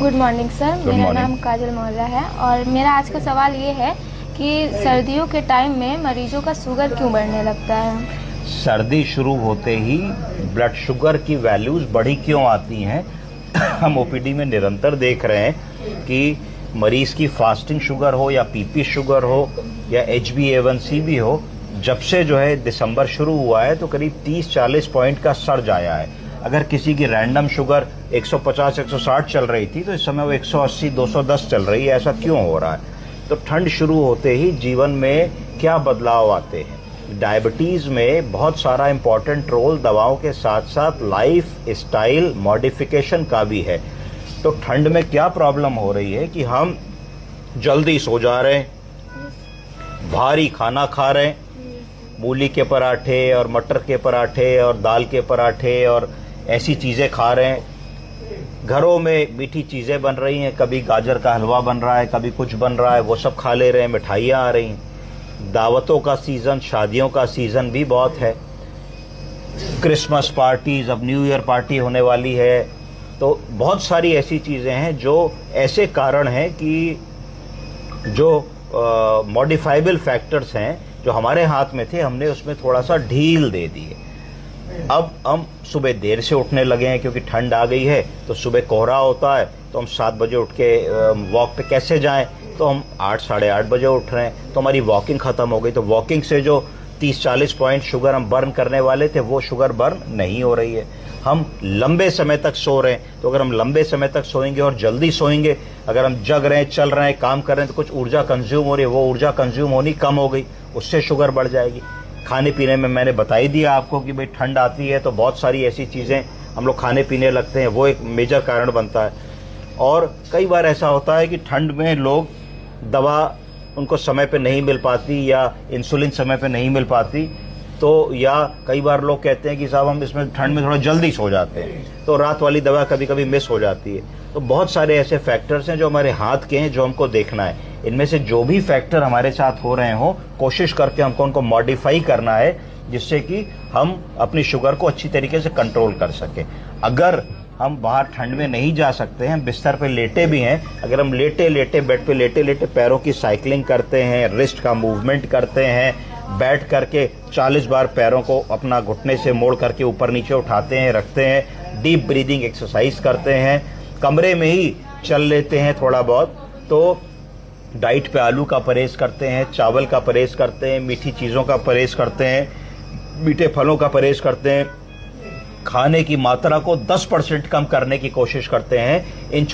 Good morning sir, मेरा नाम काजल मोहल्ला है और मेरा आज का सवाल ये है कि सर्दियों के टाइम में मरीजों का शुगर क्यों बढ़ने लगता है। सर्दी शुरू होते ही ब्लड शुगर की वैल्यूज़ बढ़ी क्यों आती हैं। हम ओपीडी में निरंतर देख रहे हैं कि मरीज की फास्टिंग शुगर हो या पीपी शुगर हो या HbA1c भी हो, जब से जो है दिसंबर शुरू हुआ है तो करीब 30-40 पॉइंट का सर्ज आया है। अगर किसी की रैंडम शुगर 150-160 चल रही थी तो इस समय वो 180-210 चल रही है। ऐसा क्यों हो रहा है? तो ठंड शुरू होते ही जीवन में क्या बदलाव आते हैं। डायबिटीज़ में बहुत सारा इम्पॉर्टेंट रोल दवाओं के साथ साथ लाइफ स्टाइल मॉडिफिकेशन का भी है। तो ठंड में क्या प्रॉब्लम हो रही है कि हम जल्दी सो जा रहे हैं, भारी खाना खा रहे हैं, मूली के पराठे और मटर के पराठे और दाल के पराठे और ऐसी चीज़ें खा रहे हैं। घरों में मीठी चीज़ें बन रही हैं, कभी गाजर का हलवा बन रहा है, कभी कुछ बन रहा है, वो सब खा ले रहे हैं। मिठाइयाँ आ रही हैं। दावतों का सीज़न, शादियों का सीज़न भी बहुत है। क्रिसमस पार्टीज, अब न्यू ईयर पार्टी होने वाली है। तो बहुत सारी ऐसी चीज़ें हैं जो ऐसे कारण हैं कि जो मॉडिफाइबल फैक्टर्स हैं जो हमारे हाथ में थे, हमने उसमें थोड़ा सा ढील दे दी है। अब हम सुबह देर से उठने लगे हैं क्योंकि ठंड आ गई है। तो सुबह कोहरा होता है तो हम 7 बजे उठ के वॉक पे कैसे जाएं, तो हम 8-8:30 बजे उठ रहे हैं। तो हमारी वॉकिंग ख़त्म हो गई। तो वॉकिंग से जो 30-40 पॉइंट शुगर हम बर्न करने वाले थे वो शुगर बर्न नहीं हो रही है। हम लंबे समय तक सो रहे हैं। तो अगर हम लंबे समय तक सोएंगे और जल्दी सोएंगे, अगर हम जग रहे हैं, चल रहे हैं, काम कर रहे हैं, तो कुछ ऊर्जा कंज्यूम हो रही है, वो ऊर्जा कंज्यूम होनी कम हो गई, उससे शुगर बढ़ जाएगी। खाने पीने में मैंने बता ही दिया आपको कि भाई ठंड आती है तो बहुत सारी ऐसी चीज़ें हम लोग खाने पीने लगते हैं, वो एक मेजर कारण बनता है। और कई बार ऐसा होता है कि ठंड में लोग दवा उनको समय पे नहीं मिल पाती या इंसुलिन समय पे नहीं मिल पाती, तो या कई बार लोग कहते हैं कि साहब हम इसमें ठंड में थोड़ा जल्दी सो जाते हैं, तो रात वाली दवा कभी कभी मिस हो जाती है। तो बहुत सारे ऐसे फैक्टर्स हैं जो हमारे हाथ के हैं, जो हमको देखना है। इनमें से जो भी फैक्टर हमारे साथ हो रहे हों, कोशिश करके हमको उनको मॉडिफाई करना है जिससे कि हम अपनी शुगर को अच्छी तरीके से कंट्रोल कर सकें। अगर हम बाहर ठंड में नहीं जा सकते हैं, बिस्तर पे लेटे भी हैं, अगर हम लेटे लेटे बेड पे लेटे लेटे पैरों की साइकिलिंग करते हैं, रिस्ट का मूवमेंट करते हैं, बैठ करके 40 बार पैरों को अपना घुटने से मोड़ करके ऊपर नीचे उठाते हैं, रखते हैं, डीप ब्रीदिंग एक्सरसाइज करते हैं, कमरे में ही चल लेते हैं थोड़ा बहुत, तो डाइट पे आलू का परहेज करते हैं, चावल का परहेज करते हैं, मीठी चीज़ों का परहेज करते हैं, मीठे फलों का परहेज करते हैं, खाने की मात्रा को 10% कम करने की कोशिश करते हैं। इन